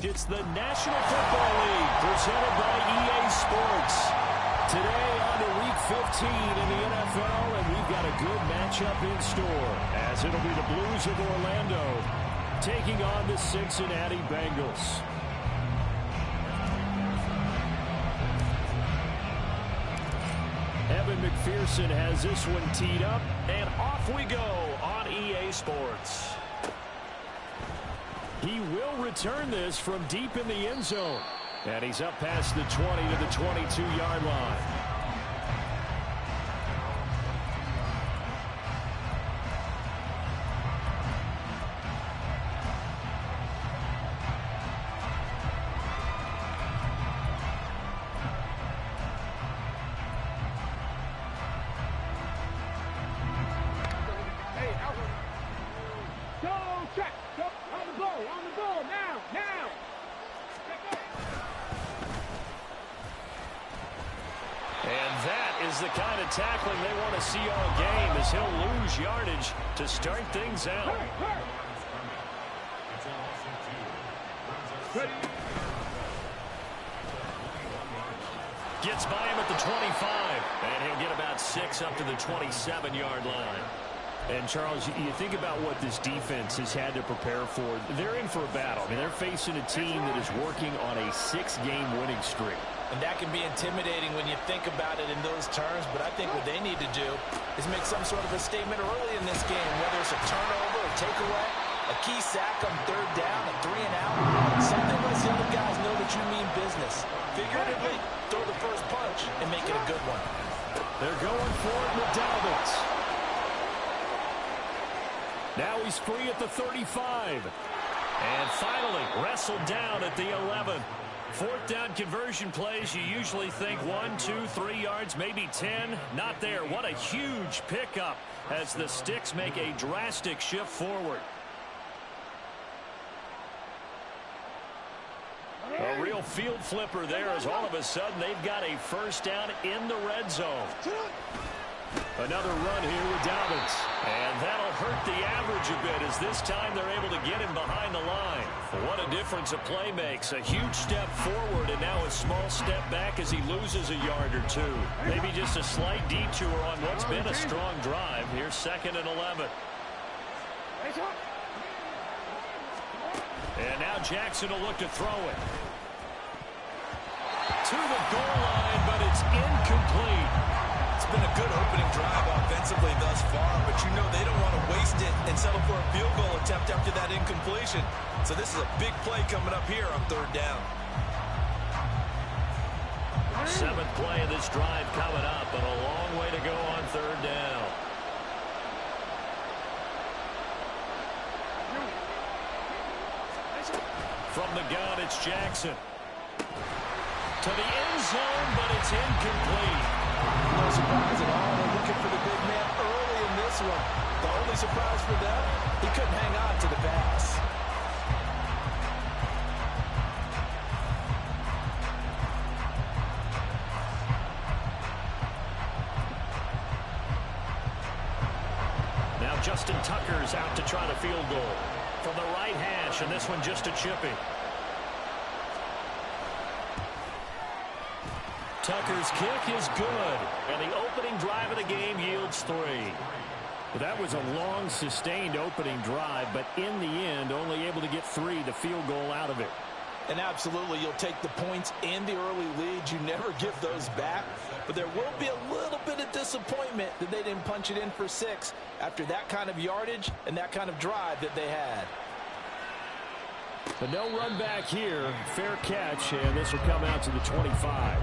It's the National Football League presented by EA Sports. Today on to Week 15 in the NFL, and we've got a good matchup in store, as it'll be the Blues of Orlando taking on the Cincinnati Bengals. Evan McPherson has this one teed up, and off we go on EA Sports. He will return this from deep in the end zone. And he's up past the 20 to the 22-yard line. The kind of tackling they want to see all game, as he'll lose yardage to start things out. Gets by him at the 25, and he'll get about 6 up to the 27-yard line. And, Charles, you think about what this defense has had to prepare for. They're in for a battle. I mean, they're facing a team that is working on a 6-game winning streak. And that can be intimidating when you think about it in those terms, but I think what they need to do is make some sort of a statement early in this game, whether it's a turnover, a takeaway, a key sack on third down, a 3-and-out, something lets the other guys know that you mean business. Figuratively, throw the first punch and make it a good one. They're going for it with Dalvin. Now he's free at the 35. And finally, wrestled down at the 11. Fourth down conversion plays, you usually think 1, 2, 3 yards, maybe 10. Not there. What a huge pickup as the Sticks make a drastic shift forward. A real field flipper there, as all of a sudden they've got a first down in the red zone. Another run here with Dalvin. And that'll hurt the average a bit, as this time they're able to get him behind the line. What a difference a play makes. A huge step forward and now a small step back as he loses a yard or two. Maybe just a slight detour on what's been a strong drive. Here's 2nd and 11. And now Jackson will look to throw it. To the goal line, but it's incomplete. It's been a good opening drive offensively thus far, but you know they don't want to waste it and settle for a field goal attempt after that incompletion. So this is a big play coming up here on third down. 7th play of this drive coming up, and a long way to go on third down. From the gun, it's Jackson. To the end zone, but it's incomplete. No surprise at all. They're looking for the big man early in this one. The only surprise for them, he couldn't hang on to the pass. Now Justin Tucker's out to try the field goal. From the right hash, and this one just a chippy. Tucker's kick is good, and the opening drive of the game yields 3. Well, that was a long, sustained opening drive, but in the end, only able to get 3, the field goal out of it. And absolutely, you'll take the points and the early leads. You never give those back, but there will be a little bit of disappointment that they didn't punch it in for 6 after that kind of yardage and that kind of drive that they had. But no run back here. Fair catch, and this will come out to the 25.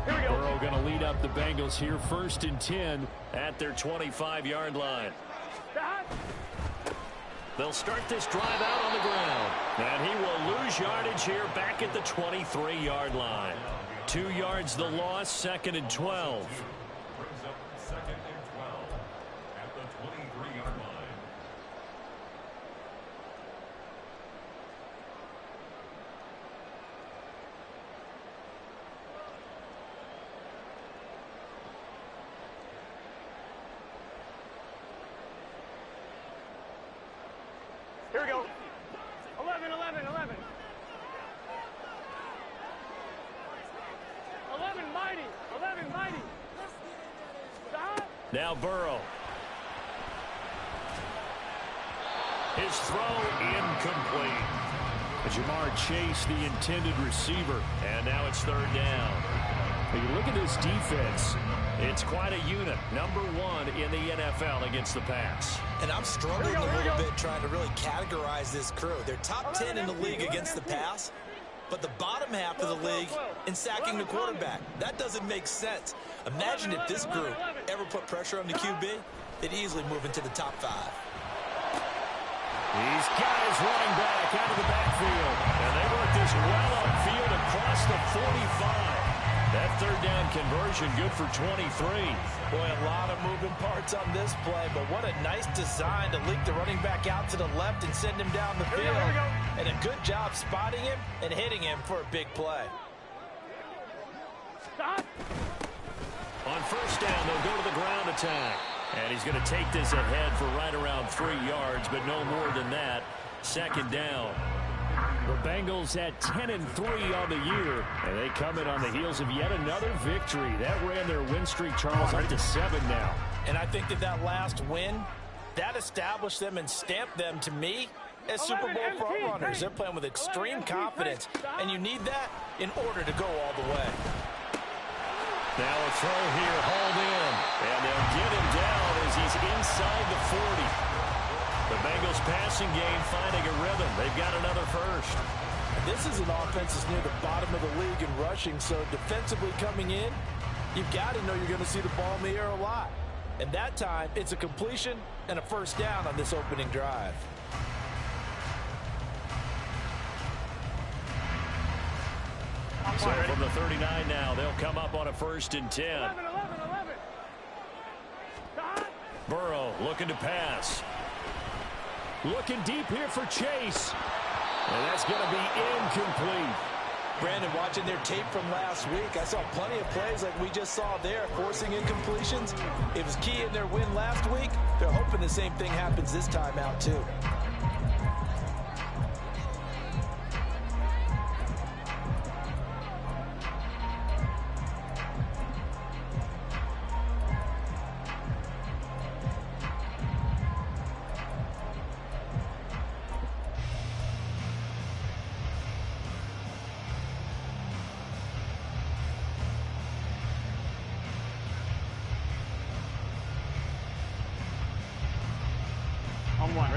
Burrow going to lead up the Bengals here, 1st and 10 at their 25-yard line. They'll start this drive out on the ground. And he will lose yardage here back at the 23-yard line. 2 yards the loss, 2nd and 12. we go. 11, 11, 11. 11 mighty. 11 mighty. Stop. Now Burrow. His throw incomplete. Jamar Chase, the intended receiver, and now it's third down. When you look at this defense, it's quite a unit. Number 1 in the NFL against the pass. And I'm struggling a little bit trying to really categorize this crew. They're top 10 in the league against the pass, but the bottom half of the league in sacking the quarterback. That doesn't make sense. Imagine if this group ever put pressure on the QB, they'd easily move into the top 5. These guys running back out of the backfield. And they work this well upfield across the 45. That third down conversion good for 23. Boy, a lot of moving parts on this play, but what a nice design to leak the running back out to the left and send him down the field. And a good job spotting him and hitting him for a big play. Stop. On first down, they'll go to the ground attack. And he's going to take this ahead for right around 3 yards, but no more than that. Second down. The Bengals at 10-3 on the year, and they come in on the heels of yet another victory. That ran their win streak, Charles, up to 7 now. And I think that last win, that established them and stamped them, to me, as Super Bowl frontrunners. They're playing with extreme confidence, and you need that in order to go all the way. Now a throw here, hauled in, and they'll get him down as he's inside the 40. The Bengals passing game finding a rhythm. They've got another first. This is an offense that's near the bottom of the league in rushing, so defensively coming in, you've got to know you're going to see the ball in the air a lot. And that time, it's a completion and a first down on this opening drive. So from the 39 now, they'll come up on a 1st and 10. 11, 11, 11. Burrow looking to pass. Looking deep here for Chase. And that's going to be incomplete. Brandon, watching their tape from last week, I saw plenty of plays like we just saw there, forcing incompletions. It was key in their win last week. They're hoping the same thing happens this time out, too.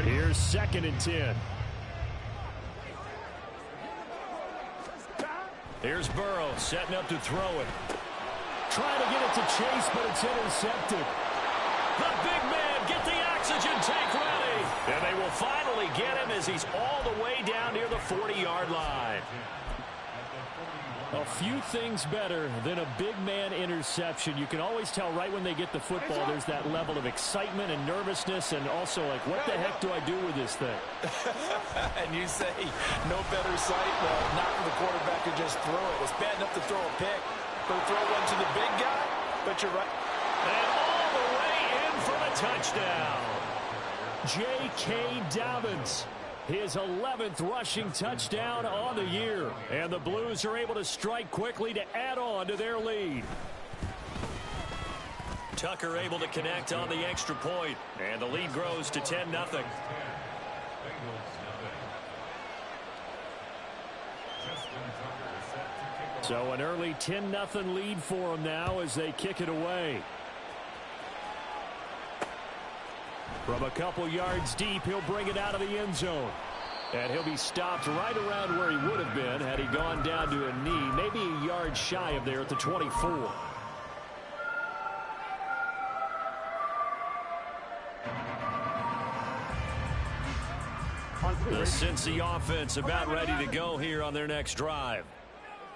Here's 2nd and 10. Here's Burrow setting up to throw it. Trying to get it to Chase, but it's intercepted. The big man, get the oxygen tank ready. And they will finally get him as he's all the way down near the 40-yard line. A few things better than a big man interception. You can always tell right when they get the football, there's that level of excitement and nervousness, and also like, what the heck do I do with this thing? And you say, no better sight? Well, not for the quarterback to just throw it. It's bad enough to throw a pick, but throw one to the big guy? But you're right. And all the way in for the touchdown. J.K. Dobbins. His 11th rushing touchdown on the year. And the Blues are able to strike quickly to add on to their lead. Tucker able to connect on the extra point. And the lead grows to 10-0. So an early 10-0 lead for them now as they kick it away. From a couple yards deep, he'll bring it out of the end zone. And he'll be stopped right around where he would have been had he gone down to a knee, maybe a yard shy of there at the 24. The Cincy offense about ready to go here on their next drive.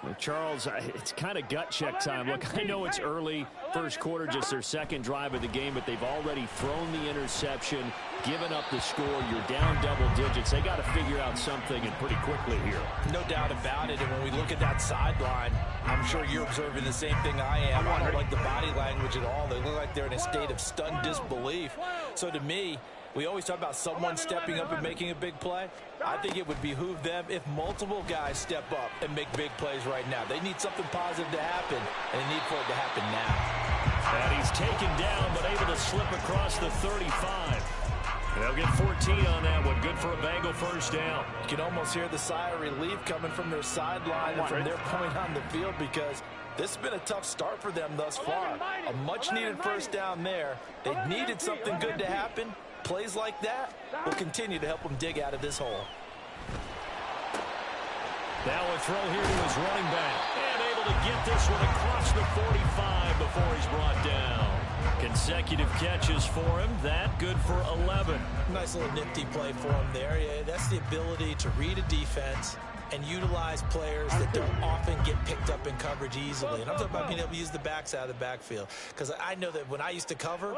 Well, Charles, it's kind of gut check time. Look, I know it's early, first quarter, just their second drive of the game, but they've already thrown the interception, given up the score. You're down double digits. They got to figure out something, and pretty quickly here. No doubt about it, and when we look at that sideline, I'm sure you're observing the same thing I am. I don't like the body language at all. They look like they're in a state of stunned disbelief. So to me, We always talk about someone stepping up and making a big play. I think it would behoove them if multiple guys step up and make big plays right now. They need something positive to happen, and they need for it to happen now. And he's taken down, but able to slip across the 35. They'll get 14 on that one. Good for a Bengal first down. You can almost hear the sigh of relief coming from their sideline and from their point on the field, because this has been a tough start for them thus far. A much-needed first down there. They needed something good to happen. Plays like that will continue to help them dig out of this hole. Now a throw here to his running back. And able to get this one across the 45 before he's brought down. Consecutive catches for him. That good for 11. Nice little nifty play for him there. Yeah, that's the ability to read a defense and utilize players that don't often get picked up in coverage easily. And I'm talking about being able to use the backs out of the backfield. Because I know that when I used to cover,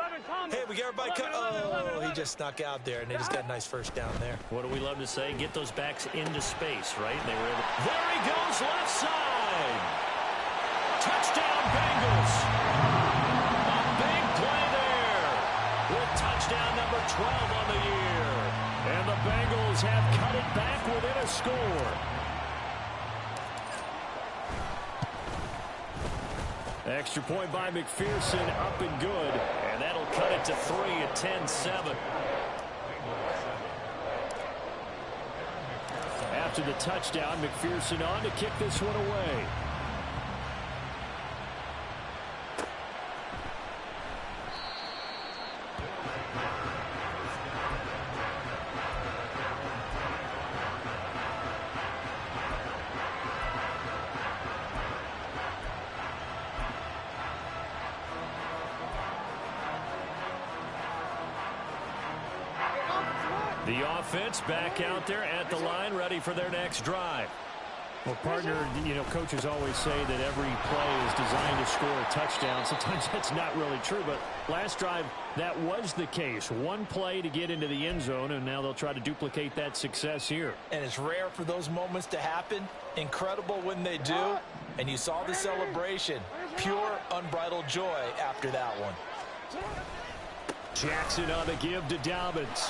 hey, we get everybody cut. Oh, he just snuck out there, and they just got a nice first down there. What do we love to say? Get those backs into space, right? And they were able. There he goes, left side. Touchdown, Bengals. A big play there with touchdown number 12 on the year. And the Bengals have cut it back within a score. Extra point by McPherson, up and good. And that'll cut it to 3 at 10-7. After the touchdown, McPherson on to kick this one away. The offense back out there at the line, ready for their next drive. Well, partner, you know, coaches always say that every play is designed to score a touchdown. Sometimes that's not really true, but last drive, that was the case. One play to get into the end zone, and now they'll try to duplicate that success here. And it's rare for those moments to happen. Incredible when they do. And you saw the celebration. Pure, unbridled joy after that one. Jackson on the give to Dobbins.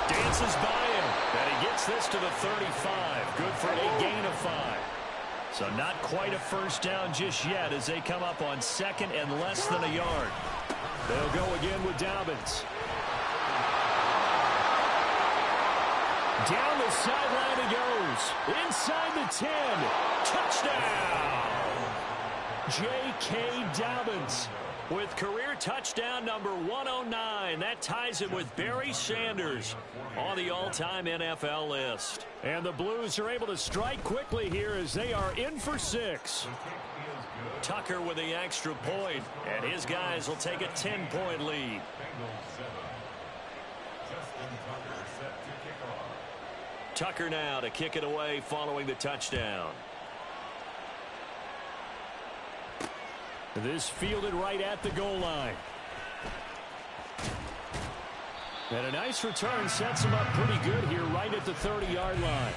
Dances by him, and he gets this to the 35. Good for a gain of 5. So not quite a first down just yet as they come up on second and less than a yard. They'll go again with Dobbins. Down the sideline he goes. Inside the 10. Touchdown! J.K. Dobbins with career touchdown number 109. That ties him with Barry Sanders on the all-time NFL list. And the Blues are able to strike quickly here as they are in for 6. Tucker with the extra point, and his guys will take a 10-point lead. Tucker now to kick it away following the touchdown. This fielded right at the goal line. And a nice return sets him up pretty good here right at the 30-yard line.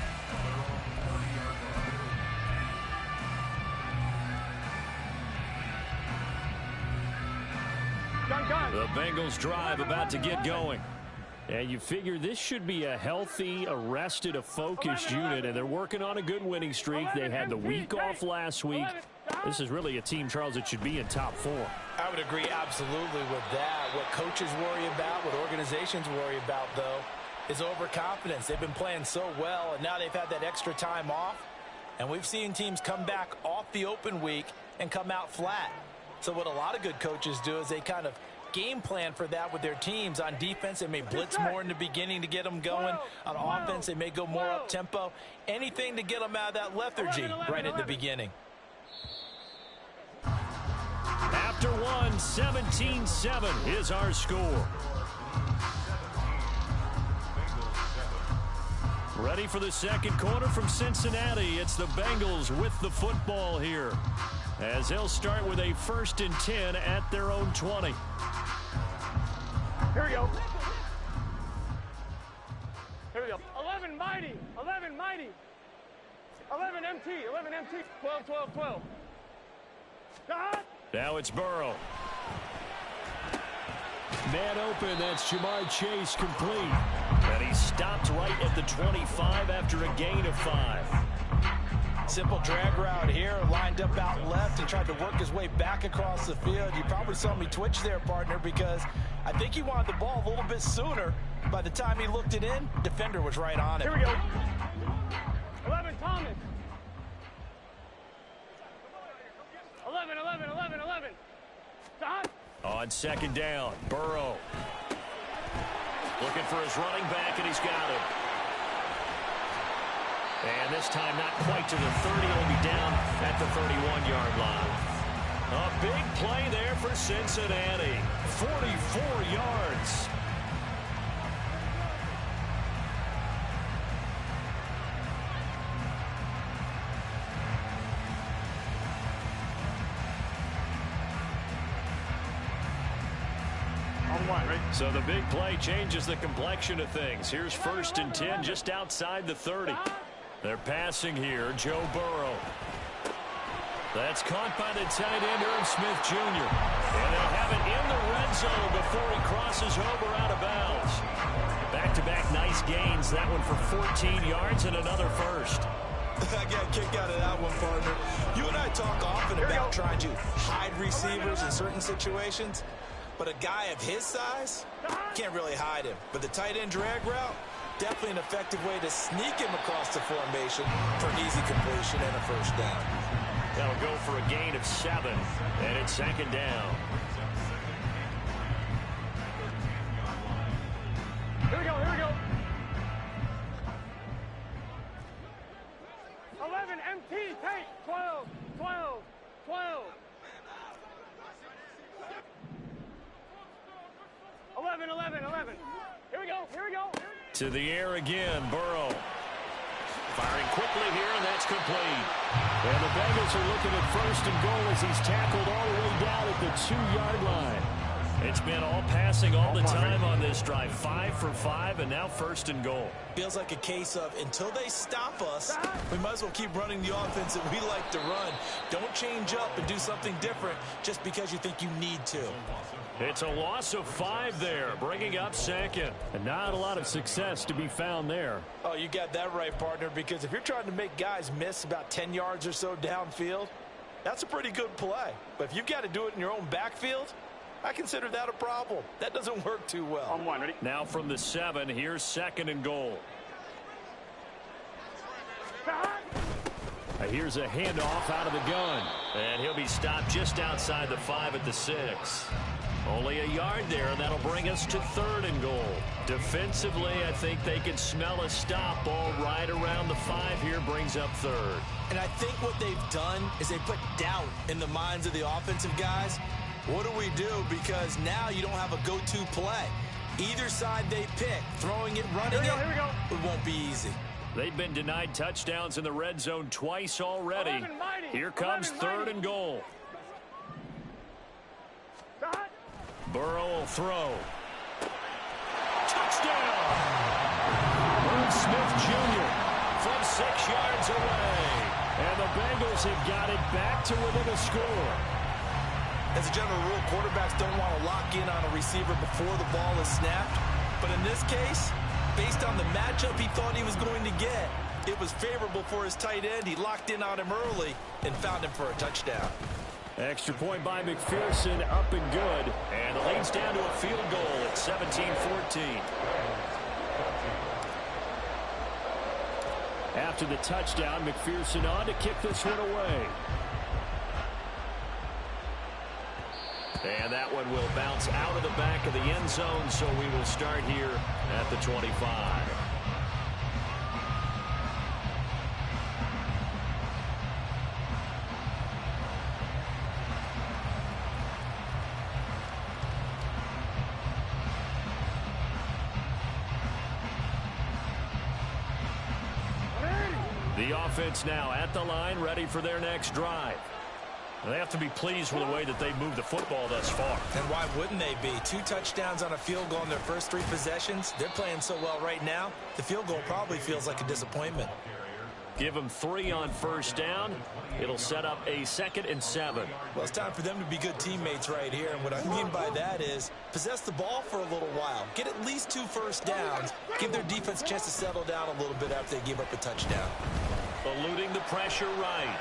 The Bengals drive about to get going. And you figure this should be a healthy, a rested, a focused unit, and they're working on a good winning streak. They had the week off last week. This is really a team, Charles, that should be in top 4. I would agree absolutely with that. What coaches worry about, what organizations worry about, though, is overconfidence. They've been playing so well, and now they've had that extra time off. And we've seen teams come back off the open week and come out flat. So what a lot of good coaches do is they kind of game plan for that with their teams. On defense, they may blitz more in the beginning to get them going. On offense, they may go more up-tempo. Anything to get them out of that lethargy right at the beginning. After one, 17-7 is our score. Ready for the second quarter from Cincinnati. It's the Bengals with the football here, as they'll start with a 1st and 10 at their own 20. Here we go. Here we go. 11 mighty. 11 mighty. 11 MT. 11 MT. 12, 12, 12. Now it's Burrow. Man open, that's Jamar Chase complete. And he stopped right at the 25 after a gain of 5. Simple drag route here, lined up out left and tried to work his way back across the field. You probably saw me twitch there, partner, because I think he wanted the ball a little bit sooner. By the time he looked it in, defender was right on it. Here we go. 11, Thomas. 11, 11, 11, 11. Stop. On second down, Burrow. Looking for his running back, and he's got it. And this time not quite to the 30. He'll be down at the 31-yard line. A big play there for Cincinnati. 44 yards. So the big play changes the complexion of things. Here's 1st and 10 just outside the 30. They're passing here, Joe Burrow. That's caught by the tight end, Irv Smith Jr. And they'll have it in the red zone before he crosses over out of bounds. Back-to-back nice gains. That one for 14 yards and another first. I got a kick out of that one, partner. You and I talk often about trying to hide receivers in certain situations. But a guy of his size, can't really hide him. But the tight end drag route, definitely an effective way to sneak him across the formation for an easy completion and a first down. That'll go for a gain of 7, and it's 2nd down. Here we go, here we go. 11, MT, take, 12, 12, 12. 11, 11, 11. Here we go, here we go. To the air again, Burrow. Firing quickly here, and that's complete. And the Bengals are looking at 1st and goal as he's tackled all the way down at the 2-yard line. It's been all passing all the time on this drive. 5 for 5, and now 1st and goal. Feels like a case of until they stop us, we might as well keep running the offense that we like to run. Don't change up and do something different just because you think you need to. It's a loss of 5 there, bringing up 2nd. And not a lot of success to be found there. Oh, you got that right, partner, because if you're trying to make guys miss about 10 yards or so downfield, that's a pretty good play. But if you've got to do it in your own backfield, I consider that a problem. That doesn't work too well. On 1, ready? Now from the 7, here's 2nd and goal. Here's a handoff out of the gun. And he'll be stopped just outside the 5 at the 6. Only a yard there, and that'll bring us to 3rd and goal. Defensively, I think they can smell a stop. Ball right around the 5 here brings up 3rd. And I think what they've done is they put doubt in the minds of the offensive guys. What do we do? Because now you don't have a go-to play. Either side they pick, throwing it, running here we go. it won't be easy. They've been denied touchdowns in the red zone twice already. Here comes 3rd and goal. Burrow will throw. Touchdown! Irv Smith Jr. from 6 yards away. And the Bengals have got it back to within a score. As a general rule, quarterbacks don't want to lock in on a receiver before the ball is snapped. But in this case, based on the matchup he thought he was going to get, it was favorable for his tight end. He locked in on him early and found him for a touchdown. Extra point by McPherson, up and good. And the lead's down to a field goal at 17-14. After the touchdown, McPherson on to kick this one away. And that one will bounce out of the back of the end zone, so we will start here at the 25. The offense now at the line, ready for their next drive. They have to be pleased with the way that they've moved the football thus far. And why wouldn't they be? 2 touchdowns on a field goal in their first 3 possessions. They're playing so well right now, the field goal probably feels like a disappointment. Give them 3 on first down. It'll set up a 2nd and 7. Well, it's time for them to be good teammates right here. And what I mean by that is possess the ball for a little while. Get at least 2 first downs. Give their defense a chance to settle down a little bit after they give up a touchdown. Eluding the pressure right.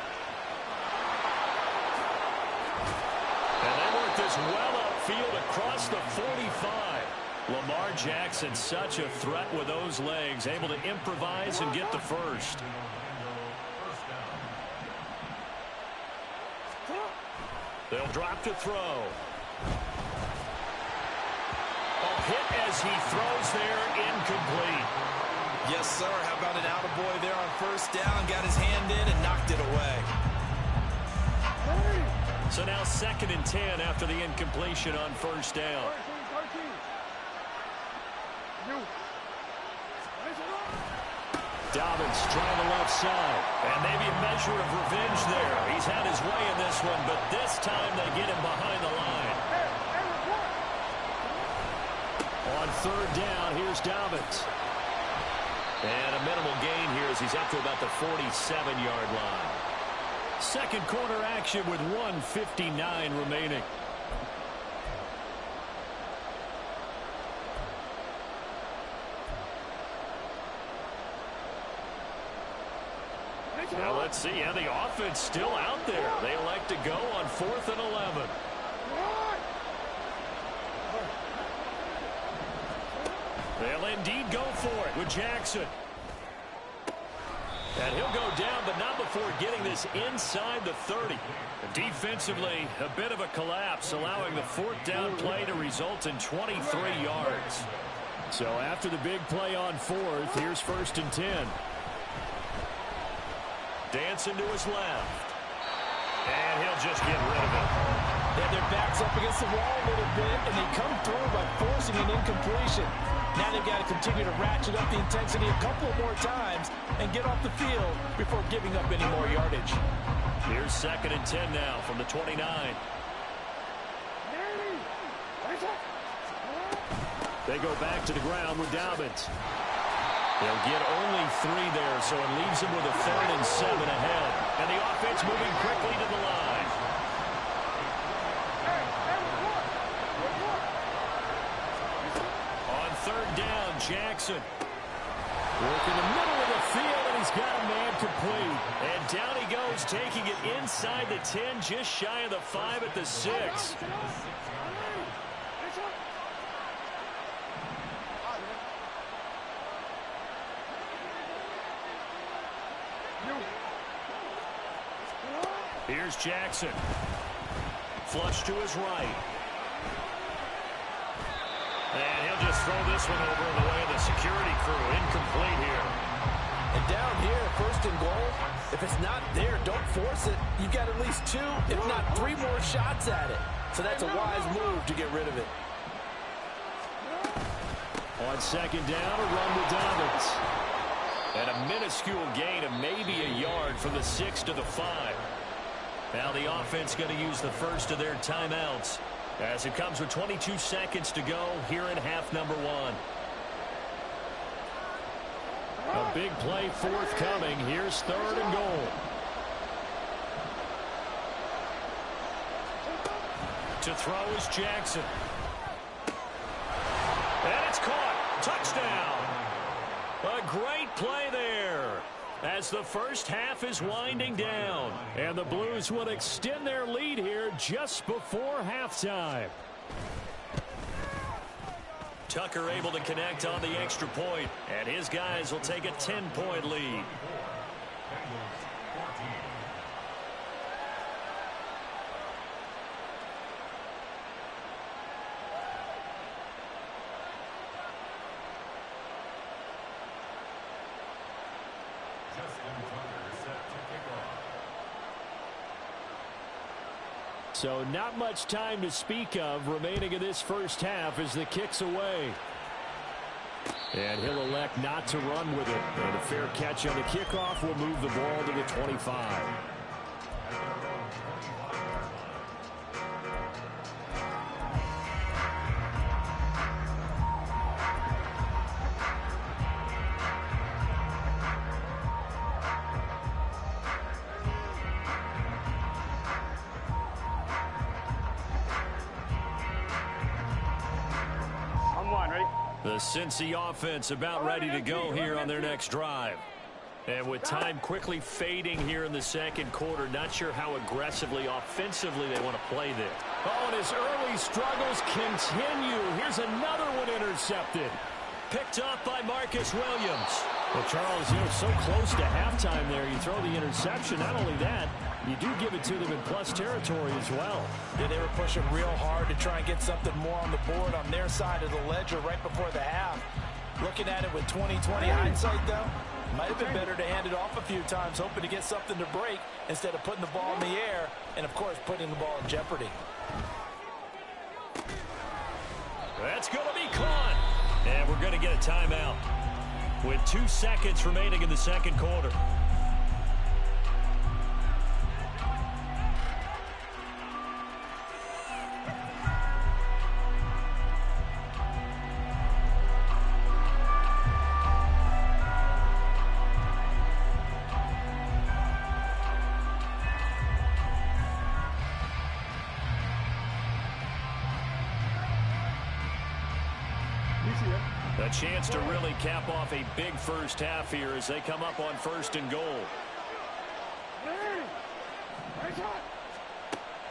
And they work this well upfield across the 45. Lamar Jackson, such a threat with those legs, able to improvise and get the first. They'll drop to throw. A hit as he throws there, incomplete. Yes, sir. How about an attaboy there on first down? Got his hand in and knocked it away. So now 2nd and 10 after the incompletion on first down. Dobbins trying the left side. And maybe a measure of revenge there. He's had his way in this one, but this time they get him behind the line. On 3rd down, here's Dobbins. And a minimal gain here as he's up to about the 47-yard line. Second quarter action with 1:59 remaining. Now let's see how the offense still out there. They elect to go on 4th and 11. They'll indeed go for it with Jackson. And he'll go down, but not before getting this inside the 30. Defensively, a bit of a collapse, allowing the 4th down play to result in 23 yards. So after the big play on 4th, here's 1st and 10. Dancing to his left. And he'll just get rid of it. They have their backs up against the wall a little bit, and they come through by forcing an incompletion. Now they've got to continue to ratchet up the intensity a couple more times and get off the field before giving up any more yardage. Here's 2nd and 10 now from the 29. They go back to the ground with Dobbins. They'll get only 3 there, so it leaves them with a 3rd and 7 ahead. And the offense moving quickly to the line. On 3rd down, Jackson. Working the middle of the field, and he's got a man complete. And down he goes, taking it inside the 10, just shy of the 5 at the 6. Here's Jackson. Flush to his right. And he'll just throw this one over in the way of the security crew. Incomplete here. And down here, 1st and goal, if it's not there, don't force it. You've got at least 2, if not 3 more shots at it. So that's a wise move to get rid of it. On 2nd down, a run with Dobbins. And a minuscule gain of maybe a yard from the 6 to the 5. Now the offense going to use the first of their timeouts as it comes with 22 seconds to go here in half number 1. A big play forthcoming. Here's 3rd and goal. To throw is Jackson. And it's caught. Touchdown. A great play there as the first half is winding down. And the Blues will extend their lead here just before halftime. Tucker able to connect on the extra point, and his guys will take a 10-point lead. So not much time to speak of remaining in this first half as the kick's away. And he'll elect not to run with it. And a fair catch on the kickoff will move the ball to the 25. The Cincy offense about ready to go here on their next drive. And with time quickly fading here in the second quarter, not sure how aggressively, offensively they want to play this. Oh, and his early struggles continue. Here's another one intercepted. Picked up by Marcus Williams. Well, Charles, so close to halftime there. You throw the interception. Not only that, you do give it to them in plus territory as well. Yeah, they were pushing real hard to try and get something more on the board on their side of the ledger right before the half. Looking at it with 20/20 hindsight, though, might have been better to hand it off a few times, hoping to get something to break instead of putting the ball in the air and, of course, putting the ball in jeopardy. That's going to be caught. And we're going to get a timeout with 2 seconds remaining in the second quarter. A chance to really cap off a big first half here as they come up on 1st and goal.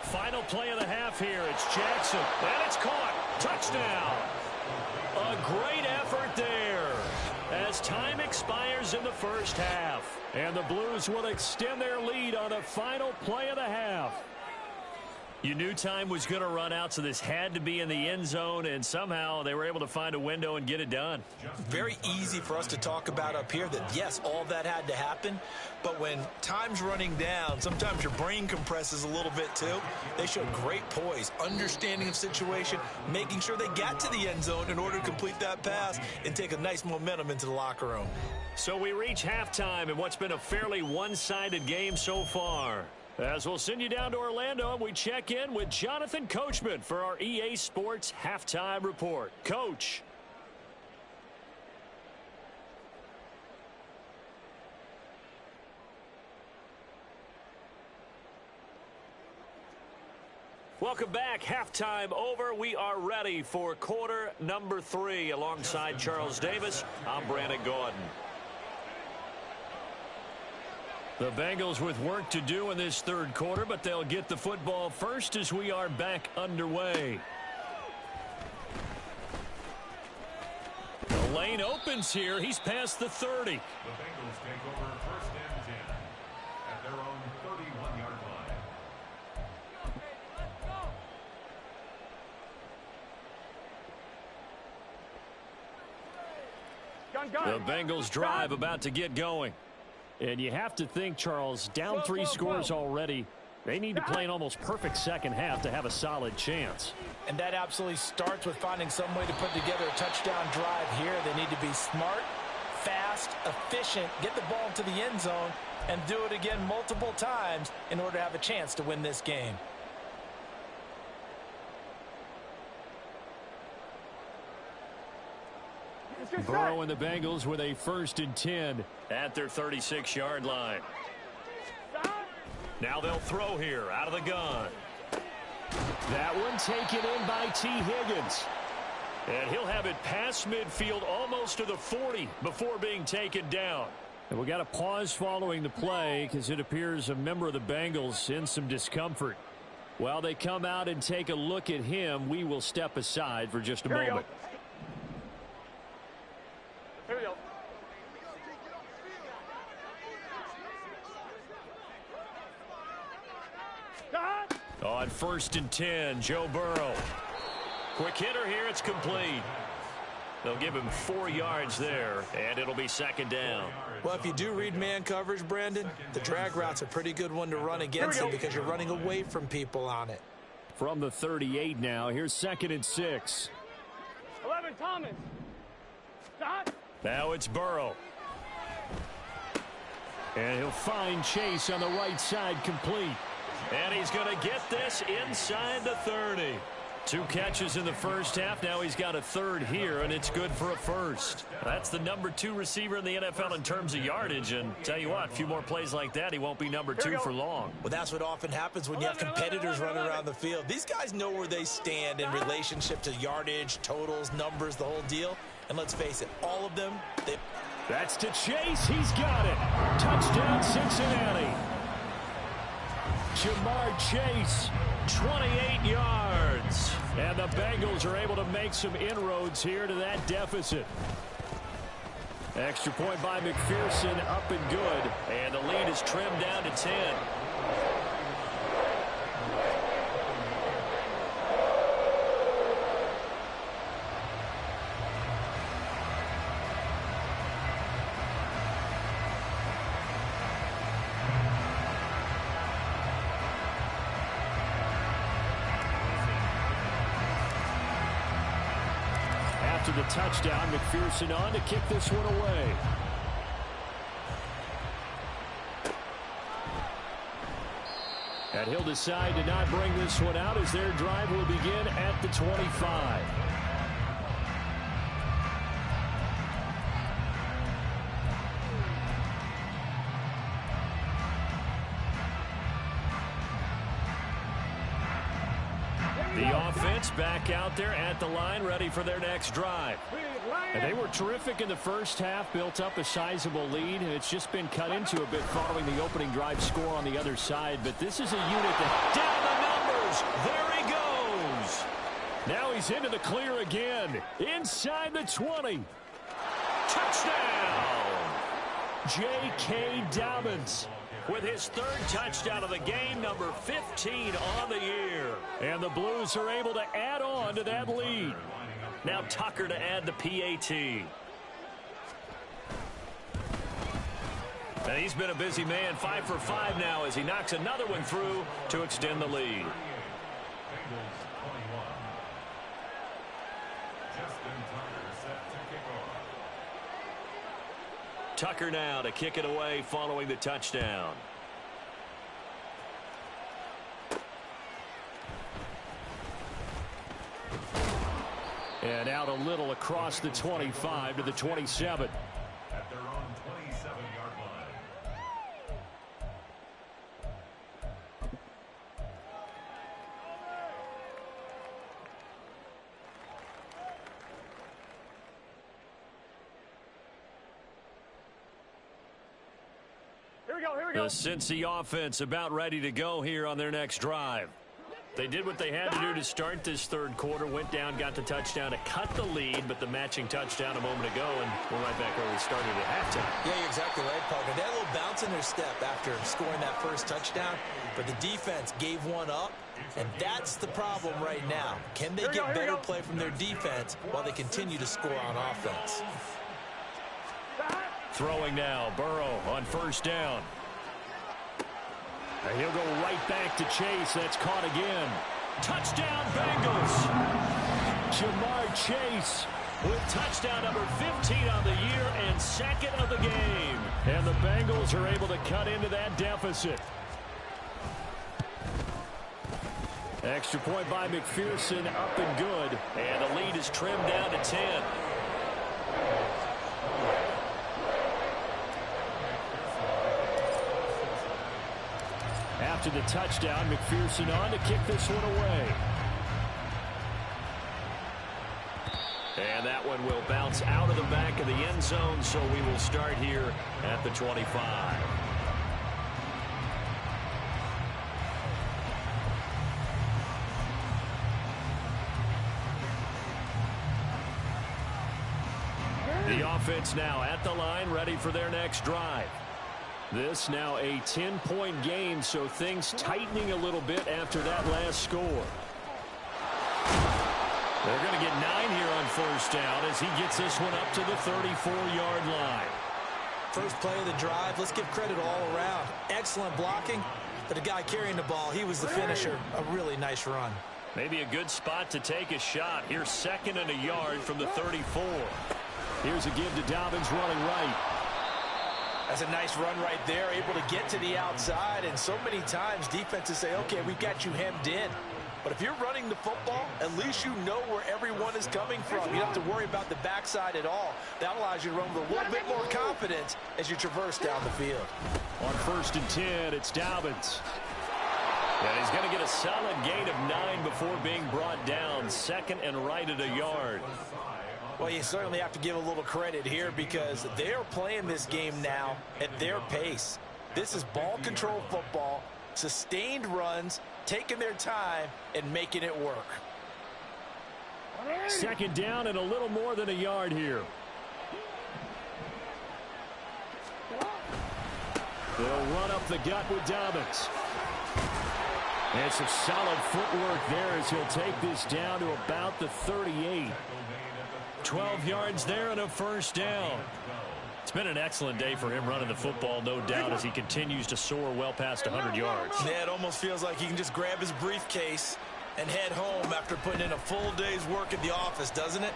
Final play of the half here. It's Jackson. And it's caught. Touchdown. A great effort there as time expires in the first half. And the Blues will extend their lead on the final play of the half. You knew time was going to run out, so this had to be in the end zone, and somehow they were able to find a window and get it done. Very easy for us to talk about up here that, yes, all that had to happen, but when time's running down, sometimes your brain compresses a little bit too. They showed great poise, understanding of situation, making sure they got to the end zone in order to complete that pass and take a nice momentum into the locker room. So we reach halftime in what's been a fairly one-sided game so far. As we'll send you down to Orlando, and we check in with Jonathan Coachman for our EA Sports Halftime Report. Coach. Welcome back. Halftime over. We are ready for quarter number 3. Alongside Charles Davis, I'm Brandon Gordon. The Bengals with work to do in this third quarter, but they'll get the football first as we are back underway. The lane opens here. He's past the 30. The Bengals take over 1st and 10 at their own 31-yard line. The Bengals drive about to get going. And you have to think, Charles, down 3 scores already. They need to play an almost perfect second half to have a solid chance. And that absolutely starts with finding some way to put together a touchdown drive here. They need to be smart, fast, efficient, get the ball into the end zone, and do it again multiple times in order to have a chance to win this game. Burrow and the Bengals with a 1st and 10 at their 36-yard line. Now they'll throw here out of the gun. That one taken in by T. Higgins. And he'll have it past midfield almost to the 40 before being taken down. And we got a pause following the play because it appears a member of the Bengals in some discomfort. While they come out and take a look at him, we will step aside for just a moment. Here we go. On 1st and 10, Joe Burrow. Quick hitter here. It's complete. They'll give him 4 yards there, and it'll be 2nd down. Well, if you do read man coverage, Brandon, the drag route's a pretty good one to run against it because you're running away from people on it. From the 38 now, here's 2nd and 6. 11, Thomas. Stop. Now it's Burrow. And he'll find Chase on the right side, complete. And he's going to get this inside the 30. 2 catches in the first half. Now he's got a 3rd here, and it's good for a 1st. That's the number 2 receiver in the NFL in terms of yardage. And tell you what, a few more plays like that, he won't be number 2 for long. Well, that's what often happens when you have competitors running around the field. These guys know where they stand in relationship to yardage, totals, numbers, the whole deal. And let's face it, all of them, That's to Chase. He's got it. Touchdown, Cincinnati. Jamar Chase, 28 yards. And the Bengals are able to make some inroads here to that deficit. Extra point by McPherson, up and good. And the lead is trimmed down to 10. After the touchdown, McPherson on to kick this one away. And he'll decide to not bring this one out as their drive will begin at the 25. The offense back out there at the line, ready for their next drive. And they were terrific in the first half, built up a sizable lead, and it's just been cut into a bit following the opening drive score on the other side. But this is a unit that down the numbers. There he goes. Now he's into the clear again. Inside the 20. Touchdown. J.K. Dobbins with his third touchdown of the game, number 15 on the year. And the Blues are able to add on to that lead. Now Tucker to add the PAT. And he's been a busy man, 5 for 5 now as he knocks another one through to extend the lead. Tucker now to kick it away following the touchdown. And out a little across the 25 to the 27. At their own 27-yard line. Here we go, here we go. The Cincy offense about ready to go here on their next drive. They did what they had to do to start this third quarter, went down, got the touchdown to cut the lead, but the matching touchdown a moment ago, and we're right back where we started at halftime. Yeah, you're exactly right, Parker. They had a little bounce in their step after scoring that first touchdown, but the defense gave one up, and that's the problem right now. Can they get better play from their defense while they continue to score on offense? Throwing now, Burrow on first down. And he'll go right back to Chase. That's caught again. Touchdown, Bengals. Jamar Chase with touchdown number 15 on the year and second of the game. And the Bengals are able to cut into that deficit. Extra point by McPherson, up and good. And the lead is trimmed down to 10. After the touchdown, McPherson on to kick this one away. And that one will bounce out of the back of the end zone, so we will start here at the 25. The offense now at the line, ready for their next drive. This now a 10-point game, so things tightening a little bit after that last score. They're going to get 9 here on first down as he gets this one up to the 34-yard line. First play of the drive, let's give credit all around. Excellent blocking, but the guy carrying the ball, he was the finisher. A really nice run. Maybe a good spot to take a shot. Here's second and a yard from the 34. Here's a give to Dobbins running right. That's a nice run right there, able to get to the outside, and so many times defenses say, okay, we've got you hemmed in. But if you're running the football, at least you know where everyone is coming from. You don't have to worry about the backside at all. That allows you to run with a little bit more confidence as you traverse down the field. On first and 10, it's Dobbins. And he's going to get a solid gain of 9 before being brought down. Second and right at a yard. Well, you certainly have to give a little credit here because they're playing this game now at their pace. This is ball control football, sustained runs, taking their time, and making it work. Second down and a little more than a yard here. They'll run up the gut with Dobbins. And some solid footwork there as he'll take this down to about the 38. 12 yards there and a first down. It's been an excellent day for him running the football, no doubt, as he continues to soar well past 100 yards. Yeah, it almost feels like he can just grab his briefcase and head home after putting in a full day's work at the office, doesn't it?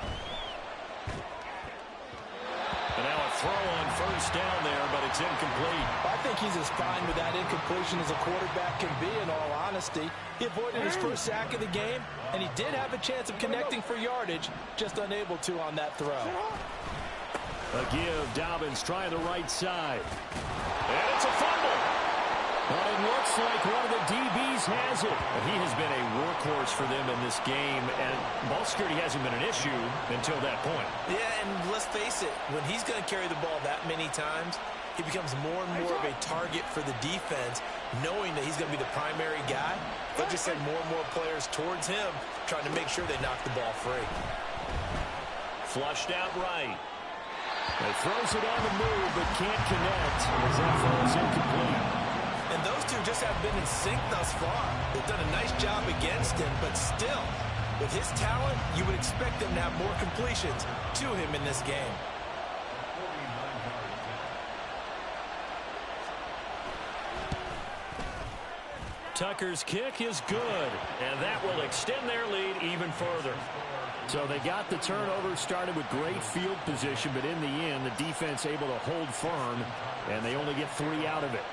And now a throw on first down there, but it's incomplete. I think he's as fine with that incompletion as a quarterback can be, in all honesty. He avoided his first sack of the game, and he did have a chance of connecting for yardage, just unable to on that throw. A give, Dobbins trying the right side. And it's a fumble. But it looks like one of the DBs has it. He has been a workhorse for them in this game, and ball security hasn't been an issue until that point. Yeah, and let's face it, when he's going to carry the ball that many times, he becomes more and more of a target for the defense, knowing that he's going to be the primary guy. They'll just send more and more players towards him, trying to make sure they knock the ball free. Flushed out right. He throws it on the move, but can't connect as that falls incomplete. And those two just have been in sync thus far. They've done a nice job against him, but still, with his talent, you would expect them to have more completions to him in this game. Tucker's kick is good, and that will extend their lead even further. So they got the turnover, started with great field position, but in the end, the defense able to hold firm, and they only get 3 out of it.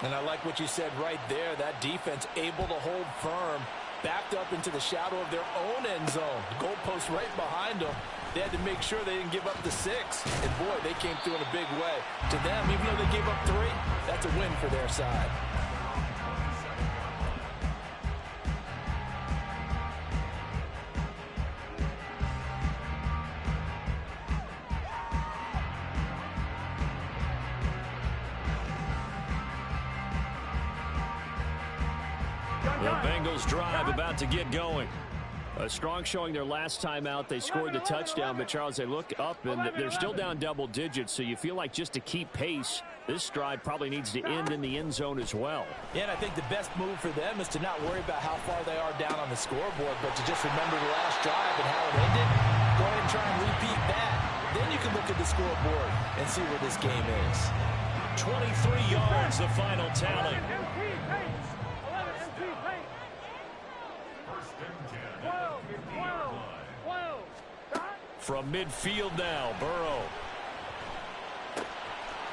And I like what you said right there. That defense able to hold firm, backed up into the shadow of their own end zone. The goalpost right behind them. They had to make sure they didn't give up the 6. And, boy, they came through in a big way. To them, even though they gave up 3, that's a win for their side. The Bengals drive about to get going. A strong showing their last time out. They scored the touchdown, but Charles, they look up and they're still down double digits, so you feel like just to keep pace, this drive probably needs to end in the end zone as well. Yeah, and I think the best move for them is to not worry about how far they are down on the scoreboard, but to just remember the last drive and how it ended. Go ahead and try and repeat that. Then you can look at the scoreboard and see where this game is. 23 yards, the final tally. From midfield now, Burrow.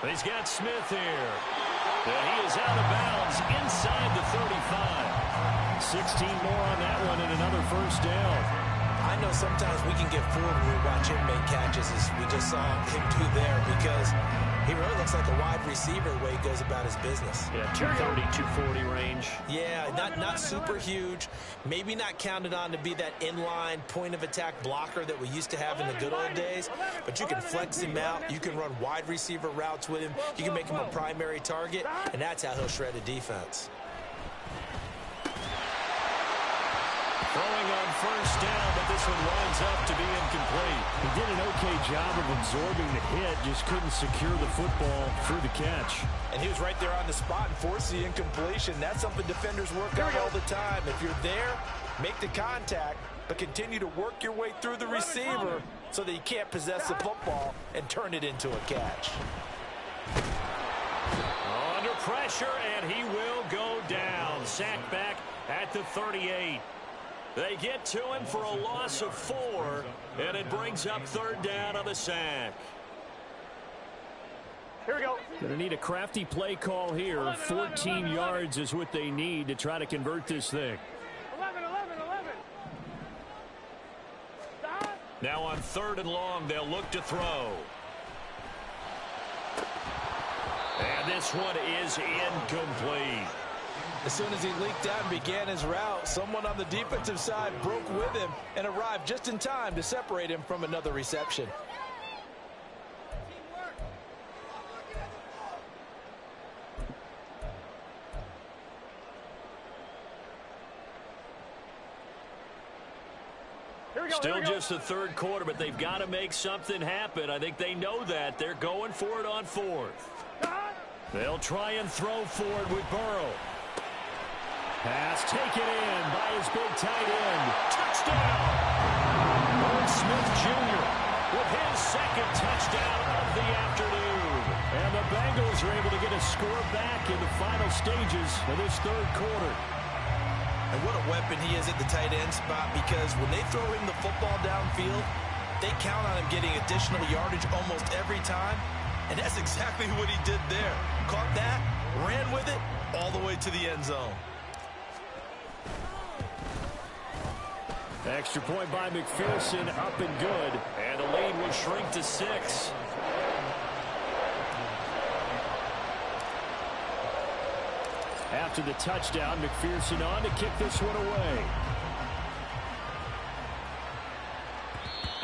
He's got Smith here. And he is out of bounds inside the 35. 16 more on that one and another first down. I know sometimes we can get fooled when we watch him make catches, as we just saw him do there, because he really looks like a wide receiver the way he goes about his business. Yeah, 230, 240 range. Yeah, not super huge. Maybe not counted on to be that inline point-of-attack blocker that we used to have in the good old days, but you can flex him out. You can run wide receiver routes with him. You can make him a primary target, and that's how he'll shred a defense. Throwing on first down, but this one winds up to be incomplete. He did an okay job of absorbing the hit, just couldn't secure the football through the catch. And he was right there on the spot and forced the incompletion. That's something defenders work on all the time. If you're there, make the contact, but continue to work your way through the receiver so that he can't possess the football and turn it into a catch. Under pressure, and he will go down. Sacked back at the 38. They get to him for a loss of 4, and it brings up third down on the sack. Here we go. Going to need a crafty play call here. 14 yards is what they need to try to convert this thing. 11. Now on 3rd and long, they'll look to throw. And this one is incomplete. As soon as he leaked out and began his route, someone on the defensive side broke with him and arrived just in time to separate him from another reception. Still just the third quarter, but they've got to make something happen. I think they know that. They're going for it on fourth. They'll try and throw forward with Burrow. Pass taken in by his big tight end. Touchdown! Irv Smith Jr. with his second touchdown of the afternoon. And the Bengals are able to get a score back in the final stages of this third quarter. And what a weapon he is at the tight end spot, because when they throw him the football downfield, they count on him getting additional yardage almost every time. And that's exactly what he did there. Caught that, ran with it, all the way to the end zone. Extra point by McPherson, up and good. And the lead will shrink to 6. After the touchdown, McPherson on to kick this one away.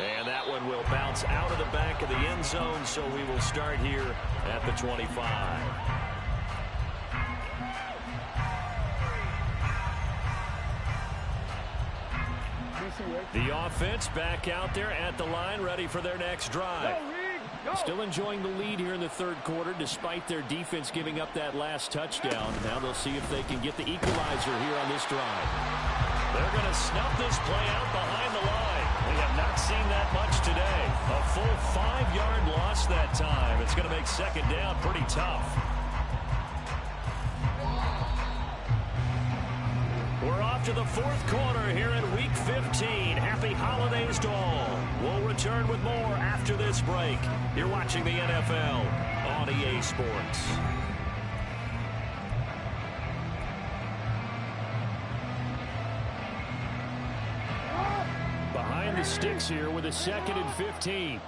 And that one will bounce out of the back of the end zone, so we will start here at the 25. The offense back out there at the line, ready for their next drive. Still enjoying the lead here in the third quarter, despite their defense giving up that last touchdown. Now they'll see if they can get the equalizer here on this drive. They're going to snuff this play out behind the line. We have not seen that much today. A full 5-yard loss that time. It's going to make second down pretty tough. We're off to the fourth quarter here in Week 15. Happy holidays to all. We'll return with more after this break. You're watching the NFL on EA Sports. Behind the sticks here with a 2nd and 15.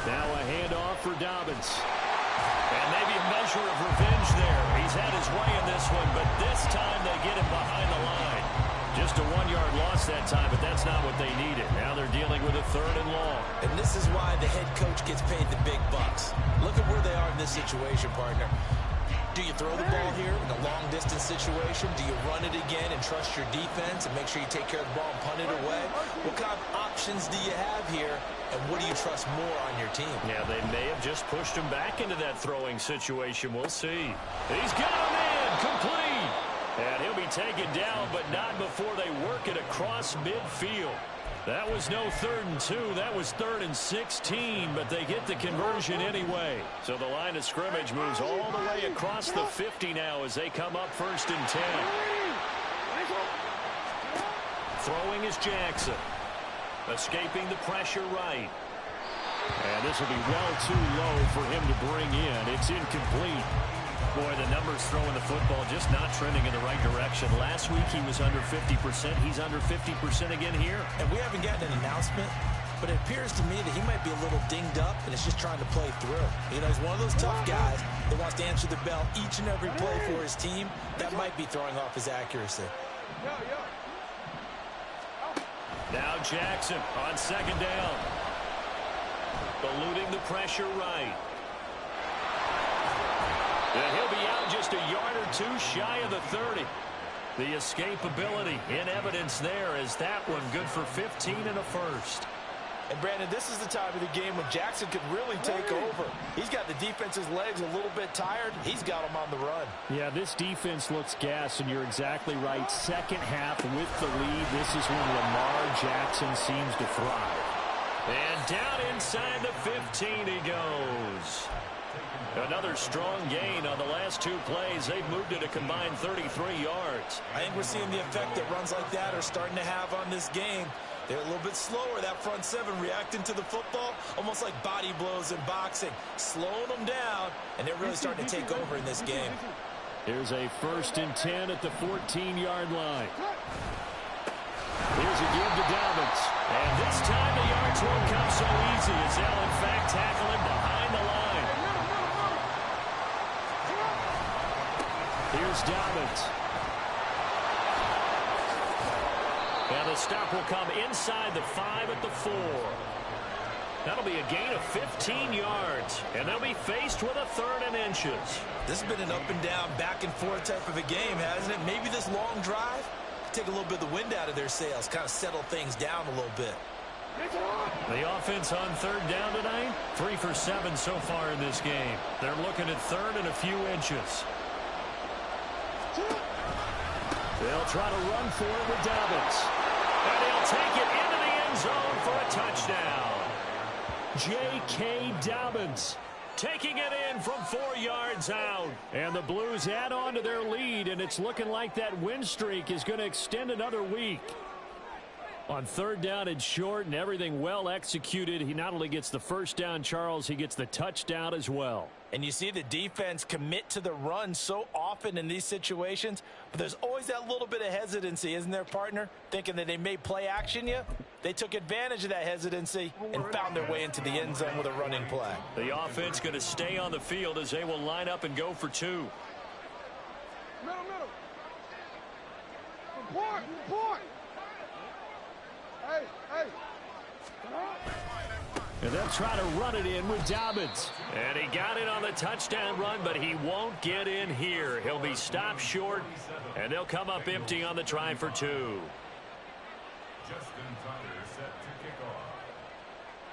Now a handoff for Dobbins. And maybe a measure of revenge there. He's had his way in this one, but this time they get him behind the line. Just a 1-yard loss that time, but that's not what they needed. Now they're dealing with a 3rd and long. And this is why the head coach gets paid the big bucks. Look at where they are in this situation, partner. Do you throw the ball here in a long-distance situation? Do you run it again and trust your defense and make sure you take care of the ball and punt it away? What kind of options do you have here, and what do you trust more on your team? Yeah, they may have just pushed him back into that throwing situation. We'll see. He's got him in, complete. And he'll be taken down, but not before they work it across midfield. That was no 3rd and 2. That was 3rd and 16, but they get the conversion anyway. So the line of scrimmage moves all the way across the 50 now as they come up 1st and 10. Throwing is Jackson. Escaping the pressure right. And this will be well too low for him to bring in. It's incomplete. Boy, the numbers throwing the football just not trending in the right direction. Last week he was under 50%. He's under 50% again here. And we haven't gotten an announcement, but it appears to me that he might be a little dinged up and is just trying to play through. You know, he's one of those tough guys that wants to answer the bell each and every play for his team. That might be throwing off his accuracy. Now Jackson on 2nd down. Eluding the pressure right. And he'll be out just a yard or 2 shy of the 30. The escapability in evidence there as that one good for 15 and a 1st. And Brandon, this is the time of the game when Jackson could really take over. He's got the defense's legs a little bit tired. He's got them on the run. Yeah, this defense looks gassed, and you're exactly right. Second half with the lead, this is when Lamar Jackson seems to thrive. And down inside the 15 he goes. Another strong gain on the last 2 plays. They've moved it a combined 33 yards. I think we're seeing the effect that runs like that are starting to have on this game. They're a little bit slower, that front 7, reacting to the football, almost like body blows in boxing, slowing them down, and they're really starting to take over in this game. Here's a 1st and 10 at the 14-yard line. Here's a give to Dobbins. And this time the yards won't come so easy as they'll, in fact, tackle him behind the line. Here's Dobbins. And the stop will come inside the 5 at the 4. That'll be a gain of 15 yards, and they'll be faced with a 3rd and inches. This has been an up-and-down, back-and-forth type of a game, hasn't it? Maybe this long drive, take a little bit of the wind out of their sails, kind of settle things down a little bit. The offense on 3rd down tonight, 3 for 7 so far in this game. They're looking at 3rd and a few inches. They'll try to run for it with Dobbins. And he'll take it into the end zone for a touchdown. J.K. Dobbins taking it in from 4 yards out. And the Blues add on to their lead, and it's looking like that win streak is going to extend another week. On 3rd down and short and everything well executed, he not only gets the first down, Charles, he gets the touchdown as well. And you see the defense commit to the run so often in these situations, but there's always that little bit of hesitancy, isn't there, partner? Thinking that they may play action you. They took advantage of that hesitancy and found their way into the end zone with a running play. The offense going to stay on the field as they will line up and go for 2. Middle. Report. Hey. And they'll try to run it in with Dobbins. And he got it on the touchdown run, but he won't get in here. He'll be stopped short, and they'll come up empty on the try for 2.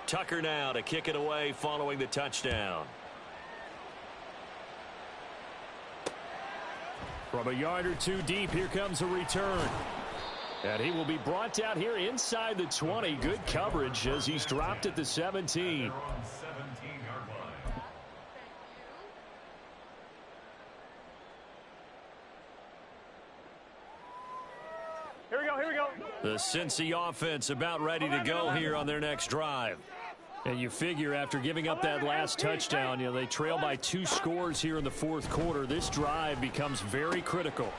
Tucker now to kick it away following the touchdown. From a yard or 2 deep, here comes a return. And he will be brought down here inside the 20. Good coverage as he's dropped at the 17. Here we go. The Cincy offense about ready to go here on their next drive. And you figure after giving up that last touchdown, they trail by 2 scores here in the 4th quarter. This drive becomes very critical.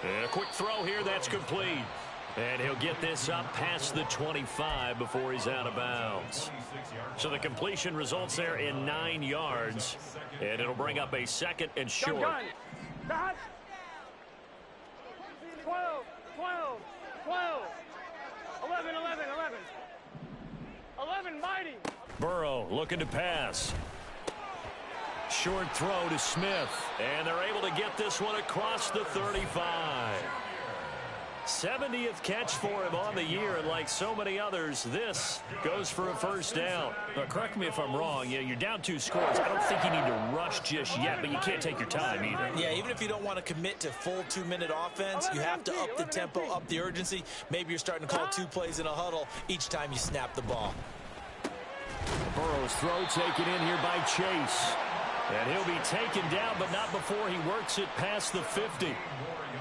And a quick throw here, that's complete. And he'll get this up past the 25 before he's out of bounds. So the completion results there in 9 yards. And it'll bring up a 2nd and short. 12. 11, mighty. Burrow looking to pass. Short throw to Smith. And they're able to get this one across the 35. 70th catch for him on the year, and like so many others, this goes for a first down. But correct me if I'm wrong, you're down 2 scores. I don't think you need to rush just yet, but you can't take your time either. Yeah, even if you don't want to commit to full 2-minute offense, you have to up the tempo, up the urgency. Maybe you're starting to call 2 plays in a huddle each time you snap the ball. Burrow's throw taken in here by Chase. And he'll be taken down, but not before he works it past the 50.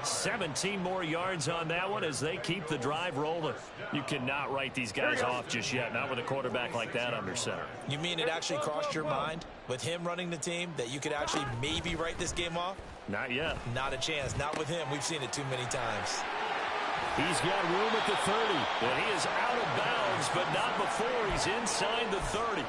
17 more yards on that one as they keep the drive rolling. You cannot write these guys off just yet, not with a quarterback like that under center. You mean it actually crossed your mind with him running the team that you could actually maybe write this game off? Not yet. Not a chance. Not with him. We've seen it too many times. He's got room at the 30, and he is out of bounds, but not before he's inside the 30.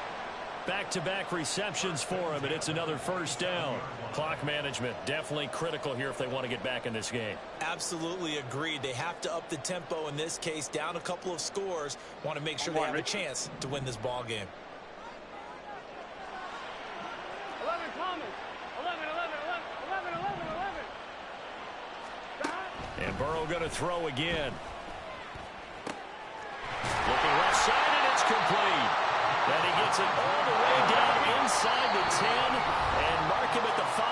Back-to-back receptions for him, and it's another first down. Clock management definitely critical here if they want to get back in this game. Absolutely agreed. They have to up the tempo in this case, down a couple of scores. Want to make sure they have a chance to win this ball game. 11, Thomas. 11. And Burrow going to throw again. Looking left side, and it's complete. And he gets it all the way down inside the 10 and mark him at the 5.